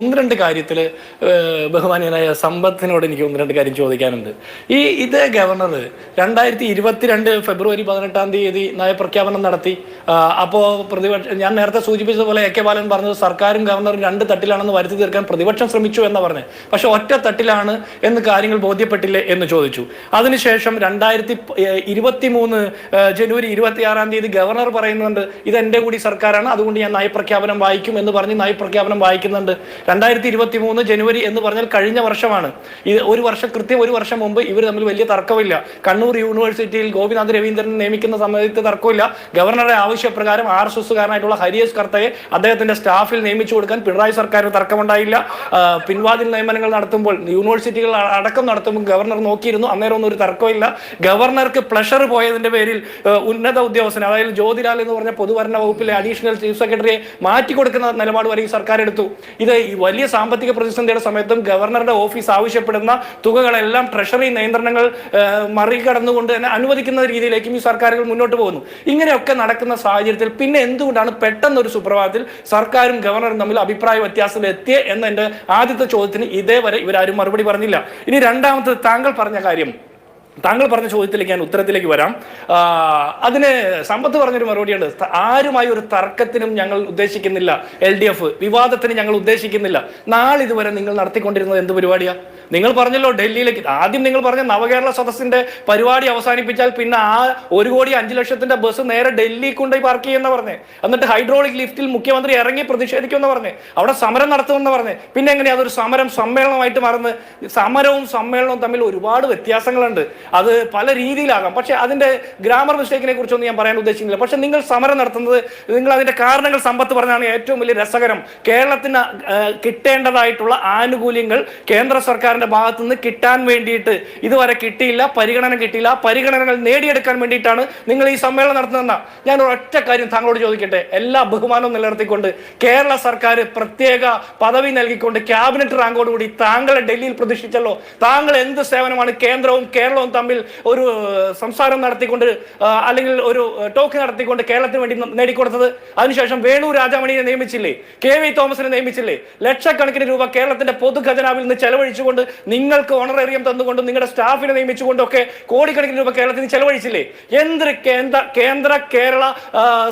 ഒന്ന് രണ്ട് കാര്യത്തിൽ ബഹുമാനീയനായ സമ്പത്തിനോട് എനിക്ക് ഒന്ന് രണ്ട് കാര്യം ചോദിക്കാനുണ്ട്. ഇതേ ഗവർണർ 2022 ഫെബ്രുവരി 18 നയപ്രഖ്യാപനം നടത്തി. അപ്പോൾ ഞാൻ നേരത്തെ സൂചിപ്പിച്ചതുപോലെ AK ബാലൻ പറഞ്ഞത് സർക്കാരും ഗവർണറും രണ്ട് തട്ടിലാണെന്ന് വരുത്തി തീർക്കാൻ പ്രതിപക്ഷം ശ്രമിച്ചു എന്ന് പറഞ്ഞു. പക്ഷെ ഒറ്റ തട്ടിലാണ് എന്ന് കാര്യങ്ങൾ ബോധ്യപ്പെട്ടില്ലേ എന്ന് ചോദിച്ചു. അതിനുശേഷം 2023 ജനുവരി 26 ഗവർണർ പറയുന്നുണ്ട് ഇത് എൻ്റെ കൂടി സർക്കാരാണ്, അതുകൊണ്ട് ഞാൻ നയപ്രഖ്യാപനം വായിക്കും എന്ന് പറഞ്ഞ് നയപ്രഖ്യാപനം വായിക്കുന്നുണ്ട്. 2023 ജനുവരി എന്ന് പറഞ്ഞാൽ കഴിഞ്ഞ വർഷമാണ്. ഇത് കൃത്യം ഒരു വർഷം മുമ്പ് ഇവർ തമ്മിൽ വലിയ തർക്കമില്ല. കണ്ണൂർ യൂണിവേഴ്സിറ്റിയിൽ ഗോപിനാഥ് രവീന്ദ്രൻ നിയമിക്കുന്ന സമയത്ത് തർക്കമില്ല. ഗവർണറുടെ ആവശ്യപ്രകാരം RSSകാരനായിട്ടുള്ള ഹരിയേഷ് കർത്തയെ അദ്ദേഹത്തിന്റെ സ്റ്റാഫിൽ നിയമിച്ചു കൊടുക്കാൻ പിണറായി സർക്കാർ തർക്കമുണ്ടായില്ല. പിൻവാതിൽ നിയമനങ്ങൾ നടത്തുമ്പോൾ യൂണിവേഴ്സിറ്റികൾ അടക്കം നടത്തുമ്പോൾ ഗവർണർ നോക്കിയിരുന്നു, അന്നേരം ഒന്നും ഒരു തർക്കമില്ല. ഗവർണർക്ക് പ്ലഷർ പോയതിന്റെ പേരിൽ ഉന്നത ഉദ്യോഗസ്ഥൻ, അതായത് ജ്യോതിലാൽ എന്ന് പറഞ്ഞ പൊതുഭരണ വകുപ്പിലെ അഡീഷണൽ ചീഫ് സെക്രട്ടറിയെ മാറ്റിക്കൊടുക്കുന്ന നിലപാട് വരെ ഈ സർക്കാർ എടുത്തു. ഇത് വലിയ സാമ്പത്തിക പ്രതിസന്ധിയുടെ സമയത്തും ഗവർണറുടെ ഓഫീസ് ആവശ്യപ്പെടുന്ന തുകകളെല്ലാം ട്രഷറി നിയന്ത്രണങ്ങൾ മറികടന്നുകൊണ്ട് തന്നെ അനുവദിക്കുന്ന രീതിയിലേക്കും ഈ സർക്കാരുകൾ മുന്നോട്ട് പോകുന്നു. ഇങ്ങനെയൊക്കെ നടക്കുന്ന സാഹചര്യത്തിൽ പിന്നെ എന്തുകൊണ്ടാണ് പെട്ടെന്നൊരു സുപ്രഭാതത്തിൽ സർക്കാരും ഗവർണറും തമ്മിൽ അഭിപ്രായ വ്യത്യാസത്തിൽ എത്തിയ എന്ന എൻ്റെ ആദ്യത്തെ ചോദ്യത്തിന് ഇതേവരെ ഇവരാരും മറുപടി പറഞ്ഞില്ല. ഇനി രണ്ടാമത്തെ താങ്കൾ പറഞ്ഞ ചോദ്യത്തിലേക്ക് ഞാൻ ഉത്തരത്തിലേക്ക് വരാം. അതിന് സമ്പത്ത് പറഞ്ഞൊരു മറുപടിയുണ്ട്. ആരുമായി ഒരു തർക്കത്തിനും ഞങ്ങൾ ഉദ്ദേശിക്കുന്നില്ല, LDF വിവാദത്തിന് ഞങ്ങൾ ഉദ്ദേശിക്കുന്നില്ല. നാളിതുവരെ നിങ്ങൾ നടത്തിക്കൊണ്ടിരുന്നത് എന്ത് പരിപാടിയാ? നിങ്ങൾ പറഞ്ഞല്ലോ ഡൽഹിയിലേക്ക്, ആദ്യം നിങ്ങൾ പറഞ്ഞ നവകേരള സദസ്സിന്റെ പരിപാടി അവസാനിപ്പിച്ചാൽ പിന്നെ 1,05,00,000 ബസ് നേരെ ഡൽഹി കൊണ്ടുപോയി പാർക്ക് ചെയ്യുന്ന പറഞ്ഞേ. എന്നിട്ട് ഹൈഡ്രോളിക് ലിഫ്റ്റിൽ മുഖ്യമന്ത്രി ഇറങ്ങി പ്രതിഷേധിക്കുമെന്ന് പറഞ്ഞേ, അവിടെ സമരം നടത്തുമെന്ന് പറഞ്ഞേ. പിന്നെ എങ്ങനെയാ അതൊരു സമ്മേളനമായിട്ട് മാറുന്നത്? സമരവും സമ്മേളനവും തമ്മിൽ ഒരുപാട് വ്യത്യാസങ്ങളുണ്ട്. അത് പല രീതിയിലാകാം. പക്ഷെ അതിന്റെ ഗ്രാമർ മിസ്റ്റേക്കിനെ കുറിച്ചൊന്നും ഞാൻ പറയാൻ ഉദ്ദേശിക്കുന്നില്ല. പക്ഷെ നിങ്ങൾ സമരം നടത്തുന്നത്, നിങ്ങൾ അതിന്റെ കാരണങ്ങൾ സമ്പത്ത് പറഞ്ഞാണ് ഏറ്റവും വലിയ രസകരം. കേരളത്തിന് കിട്ടേണ്ടതായിട്ടുള്ള ആനുകൂല്യങ്ങൾ കേന്ദ്ര സർക്കാരിന്റെ ഭാഗത്തു നിന്ന് കിട്ടാൻ വേണ്ടിയിട്ട് ഇതുവരെ കിട്ടിയില്ല, പരിഗണന കിട്ടിയില്ല. പരിഗണനകൾ നേടിയെടുക്കാൻ വേണ്ടിയിട്ടാണ് നിങ്ങൾ ഈ സമ്മേളനം നടത്തുന്നതെന്ന ഞാൻ ഒരൊറ്റ കാര്യം താങ്കളോട് ചോദിക്കട്ടെ. എല്ലാ ബഹുമാനവും നിലനിർത്തിക്കൊണ്ട് കേരള സർക്കാർ പ്രത്യേക പദവി നൽകിക്കൊണ്ട് ക്യാബിനറ്റ് റാങ്കോടുകൂടി താങ്കളെ ഡൽഹിയിൽ പ്രതിഷ്ഠിച്ചല്ലോ. താങ്കൾ എന്ത് സേവനമാണ് കേന്ദ്രവും കേരളവും തമ്മിൽ ഒരു സംസാരം നടത്തിക്കൊണ്ട് അല്ലെങ്കിൽ ഒരു ടോക്ക് നടത്തിക്കൊണ്ട് കേരളത്തിന് വേണ്ടി നേടിക്കൊടുത്തത്? അതിനുശേഷം വേണു രാജാമണിയെ നിയമിച്ചില്ലേ, KV തോമസിനെ നിയമിച്ചില്ലേ? ലക്ഷക്കണക്കിന് രൂപ കേരളത്തിന്റെ പൊതു ഖജനാവിൽ നിന്ന് ചെലവഴിച്ചുകൊണ്ട്, നിങ്ങൾക്ക് ഓണറേറിയം തന്നുകൊണ്ടും നിങ്ങളുടെ സ്റ്റാഫിനെ നിയമിച്ചുകൊണ്ടും ഒക്കെ കോടിക്കണക്കിന് രൂപ കേരളത്തിന് ചെലവഴിച്ചില്ലേ? കേന്ദ്ര കേരള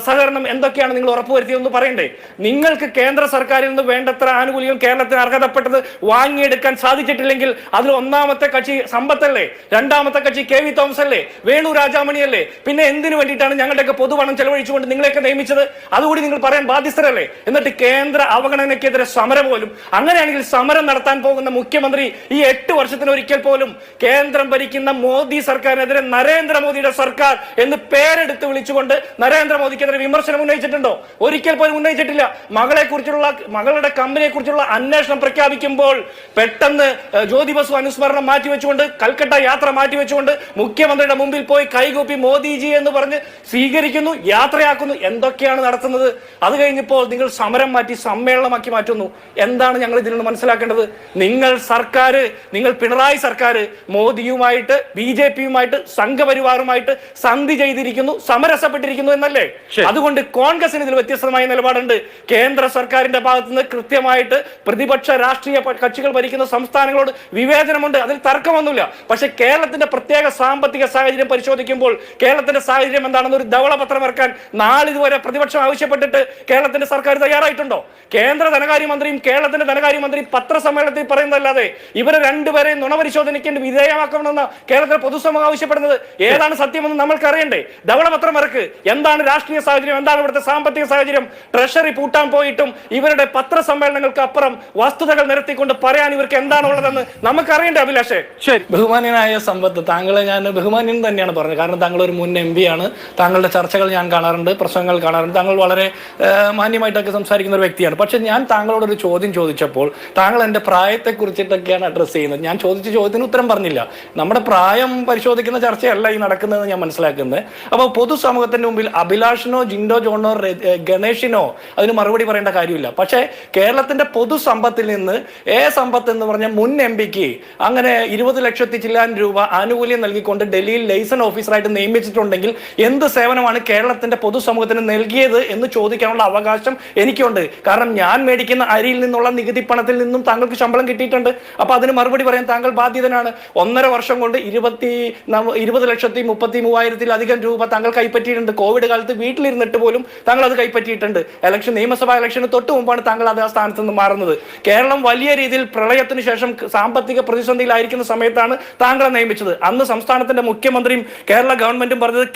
സഹകരണം എന്തൊക്കെയാണ് നിങ്ങൾ ഉറപ്പുവരുത്തിയതെന്ന് പറയണ്ടേ? നിങ്ങൾക്ക് കേന്ദ്ര സർക്കാരിൽ നിന്ന് വേണ്ടത്ര ആനുകൂല്യം കേരളത്തിന് അർഹതപ്പെട്ടത് വാങ്ങിയെടുക്കാൻ സാധിച്ചിട്ടില്ലെങ്കിൽ അതിൽ ഒന്നാമത്തെ കക്ഷി സമ്പത്തല്ലേ, രണ്ടാമത്തെ കക്ഷി KV തോമസ് അല്ലേ, വേണു രാജാമണി അല്ലേ? പിന്നെ എന്തിനു വേണ്ടിയിട്ടാണ് ഞങ്ങളുടെയൊക്കെ പൊതുപണം ചെലവഴിച്ചുകൊണ്ട് നിങ്ങളെയൊക്കെ നിയമിച്ചത്? അതുകൂടി നിങ്ങൾ പറയാൻ ബാധ്യസ്ഥരല്ലേ? എന്നിട്ട് കേന്ദ്ര അവഗണനയ്ക്കെതിരെ സമരം പോലും. അങ്ങനെയാണെങ്കിൽ സമരം നടത്താൻ പോകുന്ന മുഖ്യമന്ത്രി ഈ 8 വർഷത്തിന് ഒരിക്കൽ പോലും കേന്ദ്രം ഭരിക്കുന്ന മോദി സർക്കാരിനെതിരെ നരേന്ദ്രമോദിയുടെ സർക്കാർ എന്ന് പേരെടുത്ത് വിളിച്ചുകൊണ്ട് നരേന്ദ്രമോദിക്കെതിരെ വിമർശനം ഉന്നയിച്ചിട്ടുണ്ടോ? ഒരിക്കൽ പോലും ഉന്നയിച്ചിട്ടില്ല. മകളുടെ കമ്പനിയെ കുറിച്ചുള്ള അന്വേഷണം പ്രഖ്യാപിക്കുമ്പോൾ പെട്ടെന്ന് ജ്യോതി ബസു അനുസ്മരണം മാറ്റിവെച്ചുകൊണ്ട്, കൽക്കട്ട യാത്ര മാറ്റിവെച്ചുകൊണ്ട് മുഖ്യമന്ത്രിയുടെ മുമ്പിൽ പോയി കൈകൂപ്പി മോദിജി എന്ന് പറഞ്ഞ് സ്വീകരിക്കുന്നു, യാത്രയാക്കുന്നു. എന്തൊക്കെയാണ് നടത്തുന്നത്? അത് കഴിഞ്ഞപ്പോൾ നിങ്ങൾ സമരം മാറ്റി സമ്മേളനമാക്കി മാറ്റുന്നു. എന്താണ് ഞങ്ങൾ ഇതിൽ നിന്ന് മനസ്സിലാക്കേണ്ടത്? നിങ്ങൾ പിണറായി സർക്കാർ മോദിയുമായിട്ട്, BJPയുമായിട്ട്, സംഘപരിവാറുമായിട്ട് സന്ധി ചെയ്തിരിക്കുന്നു, സമരസപ്പെട്ടിരിക്കുന്നു എന്നല്ലേ? അതുകൊണ്ട് കോൺഗ്രസിന് ഇതിൽ വ്യത്യസ്തമായ നിലപാടുണ്ട്. കേന്ദ്ര സർക്കാരിന്റെ ഭാഗത്തു നിന്ന് കൃത്യമായിട്ട് പ്രതിപക്ഷ രാഷ്ട്രീയ കക്ഷികൾ ഭരിക്കുന്ന സംസ്ഥാനങ്ങളോട് വിവേചനമുണ്ട്, അതിൽ തർക്കമൊന്നുമില്ല. പക്ഷെ കേരളത്തിന്റെ പ്രത്യേക സാമ്പത്തിക സാഹചര്യം പരിശോധിക്കുമ്പോൾ കേരളത്തിന്റെ സാഹചര്യം എന്താണെന്ന് ഒരു ധവളപത്രം ഇറക്കാൻ നാളിതുവരെ പ്രതിപക്ഷം ആവശ്യപ്പെട്ടിട്ട് കേരളത്തിന്റെ സർക്കാർ തയ്യാറായിട്ടുണ്ടോ? കേന്ദ്ര ധനകാര്യമന്ത്രിയും കേരളത്തിന്റെ ധനകാര്യമന്ത്രിയും പത്രസമ്മേളനത്തിൽ പറയുന്നതല്ലാതെ ഇവരെ രണ്ടുപേരെയും നുണപരിശോധനയ്ക്ക് വിധേയമാക്കണമെന്ന് കേരളത്തിലെ പൊതുസമൂഹം ആവശ്യപ്പെടുന്നത് ഏതാണ് സത്യമെന്ന് നമ്മൾക്ക് അറിയണ്ടേ? ധവളപത്രം ഇറക്ക്. എന്താണ് രാഷ്ട്രീയ സാഹചര്യം, എന്താണ് ഇവിടുത്തെ സാമ്പത്തിക സാഹചര്യം? ട്രഷറി പൂട്ടാൻ പോയിട്ടും ഇവരുടെ പത്രസമ്മേളനങ്ങൾക്ക് അപ്പുറം വസ്തുതകൾ നിരത്തിക്കൊണ്ട് പറയാൻ ഇവർക്ക് എന്താണുള്ളതെന്ന് നമുക്കറിയണ്ടേ അഭിലാഷേ? ശരി, ബഹുമാന്യനായ സമ്പത്ത്, താങ്കളെ ഞാൻ ബഹുമാന്യൻ തന്നെയാണ് പറഞ്ഞത്. കാരണം താങ്കൾ ഒരു മുൻ MP ആണ്. താങ്കളുടെ ചർച്ചകൾ ഞാൻ കാണാറുണ്ട്, പ്രസംഗങ്ങൾ കാണാറുണ്ട്. താങ്കൾ വളരെ മാന്യമായിട്ടൊക്കെ സംസാരിക്കുന്ന ഒരു വ്യക്തിയാണ്. പക്ഷെ ഞാൻ താങ്കളോടൊരു ചോദ്യം ചോദിച്ചപ്പോൾ താങ്കൾ എൻ്റെ പ്രായത്തെ കുറിച്ചിട്ടൊക്കെയാണ് അഡ്രസ്സ് ചെയ്യുന്നത്. ഞാൻ ചോദിച്ച ചോദ്യത്തിന് ഉത്തരം പറഞ്ഞില്ല. നമ്മുടെ പ്രായം പരിശോധിക്കുന്ന ചർച്ചയല്ല ഈ നടക്കുന്നതെന്ന് ഞാൻ മനസ്സിലാക്കുന്നത്. അപ്പോൾ പൊതുസമൂഹത്തിന്റെ മുമ്പിൽ അഭിലാഷിനോ ജിൻഡോ ജോണോ ഗണേഷിനോ അതിന് മറുപടി പറയേണ്ട കാര്യമില്ല. പക്ഷേ കേരളത്തിന്റെ പൊതുസമ്പത്തിൽ നിന്ന് സമ്പത്ത് എന്ന് പറഞ്ഞ മുൻ MP ക്ക് അങ്ങനെ 20 ലക്ഷത്തി ചില്ലാൻ രൂപ ആനുകൂല്യം നൽകിക്കൊണ്ട് ഡൽഹിയിൽ ലൈസൺ ഓഫീസറായിട്ട് നിയമിച്ചിട്ടുണ്ടെങ്കിൽ എന്ത് സേവനമാണ് കേരളത്തിന്റെ പൊതുസമൂഹത്തിന് നൽകിയത് എന്ന് ചോദിക്കാനുള്ള അവകാശം എനിക്കുണ്ട്. കാരണം ഞാൻ മേടിക്കുന്ന അരിയിൽ നിന്നുള്ള നികുതി പണത്തിൽ നിന്നും താങ്കൾക്ക് ശമ്പളം കിട്ടിയിട്ടുണ്ട്. അപ്പൊ അതിന് മറുപടി പറയാൻ താങ്കൾ ബാധ്യതനാണ്. 1.5 വർഷം കൊണ്ട് 20,33,000 രൂപ താങ്കൾ കൈപ്പറ്റിയിട്ടുണ്ട്. കോവിഡ് കാലത്ത് വീട്ടിലിരുന്നിട്ട് പോലും താങ്കൾ അത് കൈപ്പറ്റിയിട്ടുണ്ട്. നിയമസഭാ ഇലക്ഷന് തൊട്ട് മുമ്പാണ് താങ്കൾ അത് ആ സ്ഥാനത്ത് നിന്ന് മാറുന്നത്. കേരളം വലിയ രീതിയിൽ പ്രളയത്തിന് ശേഷം സാമ്പത്തിക പ്രതിസന്ധിയിലായിരിക്കുന്ന സമയത്താണ് താങ്കളെ നിയമിച്ചത്. അന്ന് സംസ്ഥാനത്തിന്റെ മുഖ്യമന്ത്രിയും കേരള ഗവൺമെന്റും പറഞ്ഞത്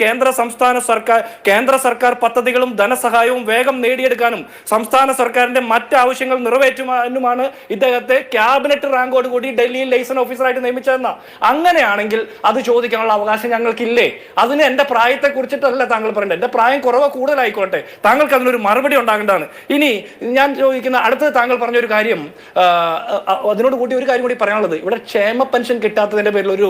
കേന്ദ്ര സർക്കാർ പദ്ധതികളും ധനസഹായവും വേഗം നേടിയെടുക്കാനും സംസ്ഥാന സർക്കാരിന്റെ മറ്റ് ആവശ്യങ്ങൾ നിറവേറ്റുവാനുമാണ് ഇദ്ദേഹത്തെ ക്യാബിനറ്റ് റാങ്കോട് കൂടി ഡൽഹിയിൽ ലൈസൺ ഓഫീസറായിട്ട് നിയമിച്ചതെന്ന. അങ്ങനെയാണെങ്കിൽ അത് ചോദിക്കാനുള്ള അവകാശം ഞങ്ങൾക്കില്ലേ? അതിന് എന്റെ പ്രായത്തെ കുറിച്ചിട്ടല്ല താങ്കൾ പറയേണ്ടത്. എന്റെ പ്രായം കുറവ് കൂടുതലായിക്കോട്ടെ, താങ്കൾക്ക് അതിനൊരു മറുപടി ഉണ്ടാകേണ്ടതാണ്. ഇനി ഞാൻ ചോദിക്കുന്ന അടുത്തത് താങ്കൾ പറഞ്ഞൊരു കാര്യം, അതിനോട് കൂടി ഒരു കാര്യം കൂടി പറയാനുള്ളത്, ഇവിടെ ക്ഷേമ പെൻഷൻ കിട്ടാത്തതിന്റെ പേരിൽ ഒരു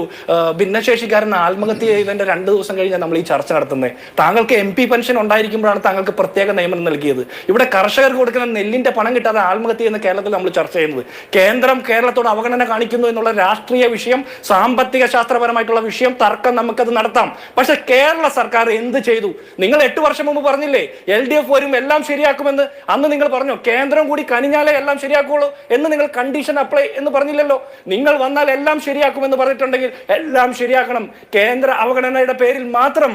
ഭിന്നശേഷിക്കാരൻ ആത്മഹത്യ ചെയ്തതിന്റെ 2 ദിവസം കഴിഞ്ഞാൽ നമ്മൾ ഈ ചർച്ച നടത്തുന്നത്. താങ്കൾക്ക് MP പെൻഷൻ ഉണ്ടായിരിക്കുമ്പോഴാണ് താങ്കൾക്ക് പ്രത്യേക നിയമനം നൽകിയത്. ഇവിടെ കർഷകർക്ക് കൊടുക്കുന്ന നെല്ലിന്റെ പണം കിട്ടാതെ ആത്മഹത്യ ചെയ്യുന്ന കേരളത്തിൽ നമ്മൾ ചർച്ച ചെയ്യുന്നത്. കേന്ദ്രം കേരളത്തോട് അവഗണന കാണിക്കുന്നു എന്നുള്ള രാഷ്ട്രീയ വിഷയം, സാമ്പത്തിക ശാസ്ത്രപരമായിട്ടുള്ള വിഷയം, തർക്കം നമുക്കത് നടത്താം. പക്ഷെ കേരള സർക്കാർ എന്ത് ചെയ്തു? നിങ്ങൾ 8 വർഷം മുമ്പ് പറഞ്ഞില്ലേ LDF വരും എല്ലാം ശരിയാക്കുമെന്ന്. അന്ന് നിങ്ങൾ പറഞ്ഞു കേന്ദ്രം കൂടി കനിഞ്ഞാലേ എല്ലാം ശരിയാക്കുള്ളൂ എന്ന്. നിങ്ങൾ കണ്ടീഷൻ അപ്ലൈ എന്ന് പറഞ്ഞില്ലല്ലോ. നിങ്ങൾ വന്നാൽ എല്ലാം ശരിയാക്കുമെന്ന് പറഞ്ഞിട്ടുണ്ടെങ്കിൽ എല്ലാം ശരിയാക്കണം. കേന്ദ്ര അവഗണനയുടെ പേരിൽ മാത്രം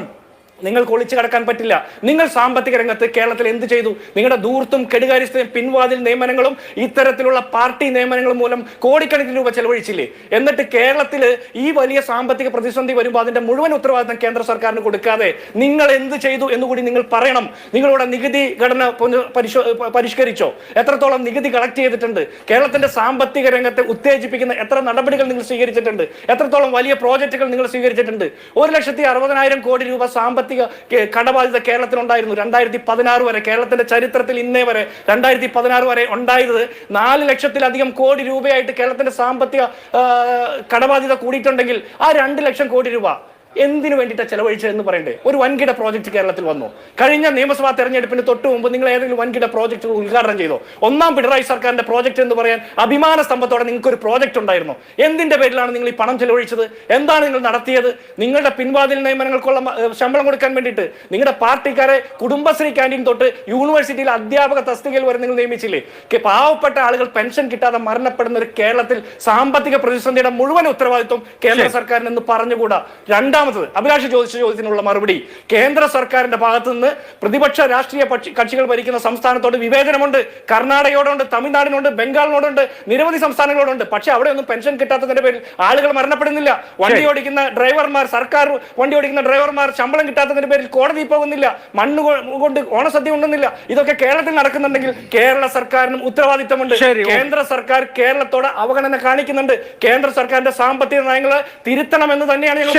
നിങ്ങൾക്ക് ഒളിച്ചു കടക്കാൻ പറ്റില്ല. നിങ്ങൾ സാമ്പത്തിക രംഗത്ത് കേരളത്തിൽ എന്ത് ചെയ്തു? നിങ്ങളുടെ ധൂർത്തും കെടുകാര്യസ്ഥയും പിൻവാതിൽ നിയമനങ്ങളും ഇത്തരത്തിലുള്ള പാർട്ടി നിയമനങ്ങളും മൂലം കോടിക്കണക്കിന് രൂപ ചെലവഴിച്ചില്ലേ? എന്നിട്ട് കേരളത്തിൽ ഈ വലിയ സാമ്പത്തിക പ്രതിസന്ധി വരുമ്പോൾ അതിന്റെ മുഴുവൻ ഉത്തരവാദിത്തം കേന്ദ്ര സർക്കാരിന് കൊടുക്കാതെ നിങ്ങൾ എന്ത് ചെയ്തു എന്നുകൂടി നിങ്ങൾ പറയണം. നിങ്ങളുടെ നികുതി ഘടന പരിഷ്കരിച്ചോ? എത്രത്തോളം നികുതി കളക്ട് ചെയ്തിട്ടുണ്ട്? കേരളത്തിന്റെ സാമ്പത്തിക രംഗത്തെ ഉത്തേജിപ്പിക്കുന്ന എത്ര നടപടികൾ നിങ്ങൾ സ്വീകരിച്ചിട്ടുണ്ട്? എത്രത്തോളം വലിയ പ്രോജക്റ്റുകൾ നിങ്ങൾ സ്വീകരിച്ചിട്ടുണ്ട്? 1,60,000 കോടി രൂപ സാമ്പത്തിക കടബാധ്യത കേരളത്തിലുണ്ടായിരുന്നു 2016 വരെ. കേരളത്തിന്റെ ചരിത്രത്തിൽ ഇന്നേ വരെ 2016 വരെ ഉണ്ടായത് 4 ലക്ഷത്തിലധികം കോടി രൂപയായിട്ട് കേരളത്തിന്റെ സാമ്പത്തിക കടബാധ്യത കൂടിയിട്ടുണ്ടെങ്കിൽ ആ 2 ലക്ഷം കോടി രൂപ എന്തിനു വേണ്ടിയിട്ടാണ് ചെലവഴിച്ചതെന്ന് പറയണ്ടേ? ഒരു വൻകിട പ്രോജക്റ്റ് കേരളത്തിൽ വന്നു. കഴിഞ്ഞ നിയമസഭാ തെരഞ്ഞെടുപ്പിന് തൊട്ട് മുമ്പ് നിങ്ങൾ ഏതെങ്കിലും വൻകിട പ്രോജക്റ്റുകൾ ഉദ്ഘാടനം ചെയ്തോ? ഒന്നാം പിണറായി സർക്കാരിന്റെ പ്രോജക്റ്റ് എന്ന് പറയാൻ അഭിമാന സ്തംഭത്തോടെ നിങ്ങൾക്ക് ഒരു പ്രോജക്റ്റ് ഉണ്ടായിരുന്നു. എന്തിന്റെ പേരിലാണ് നിങ്ങൾ ഈ പണം ചെലവഴിച്ചത്? എന്താണ് നിങ്ങൾ നടത്തിയത്? നിങ്ങളുടെ പിൻവാതിൽ നിയമനങ്ങൾക്കുള്ള ശമ്പളം കൊടുക്കാൻ വേണ്ടിയിട്ട് നിങ്ങളുടെ പാർട്ടിക്കാരെ കുടുംബശ്രീ ക്യാൻറ്റീൻ തൊട്ട് യൂണിവേഴ്സിറ്റിയിൽ അധ്യാപക തസ്തികയിൽ വരെ നിങ്ങൾ നിയമിച്ചില്ലേ? പാവപ്പെട്ട ആളുകൾ പെൻഷൻ കിട്ടാതെ മരണപ്പെടുന്ന ഒരു കേരളത്തിൽ സാമ്പത്തിക പ്രതിസന്ധിയുടെ മുഴുവൻ ഉത്തരവാദിത്വം കേന്ദ്ര സർക്കാരിനെന്ന് പറഞ്ഞുകൂടാ. അഭിലാഷ് ചോദിച്ച ചോദ്യത്തിനുള്ള മറുപടി, കേന്ദ്ര സർക്കാരിന്റെ ഭാഗത്തു നിന്ന് പ്രതിപക്ഷ രാഷ്ട്രീയ കക്ഷികൾ ഭരിക്കുന്ന സംസ്ഥാനത്തോട് വിവേചനമുണ്ട്. കർണാടകയോടുണ്ട്, തമിഴ്നാടിനോട്, ബംഗാളിനോടുണ്ട്, നിരവധി സംസ്ഥാനങ്ങളോടുണ്ട്. പക്ഷെ അവിടെ ഒന്നും പെൻഷൻ കിട്ടാത്തതിന്റെ പേരിൽ ആളുകൾ മരണപ്പെടുന്നില്ല. വണ്ടി ഓടിക്കുന്ന ഡ്രൈവർമാർ, സർക്കാർ വണ്ടി ഓടിക്കുന്ന ഡ്രൈവർമാർ ശമ്പളം കിട്ടാത്തതിന്റെ പേരിൽ കോടതിയിൽ പോകുന്നില്ല, മണ്ണ് കൊണ്ട് ഓണസദ്യ ഉണ്ടെന്നില്ല. ഇതൊക്കെ കേരളത്തിൽ നടക്കുന്നുണ്ടെങ്കിൽ കേരള സർക്കാരിനും ഉത്തരവാദിത്തമുണ്ട്. കേന്ദ്ര സർക്കാർ കേരളത്തോട് അവഗണന കാണിക്കുന്നുണ്ട്. കേന്ദ്ര സർക്കാരിന്റെ സാമ്പത്തിക നയങ്ങളെ തിരുത്തണമെന്ന് തന്നെയാണ് ഞങ്ങൾ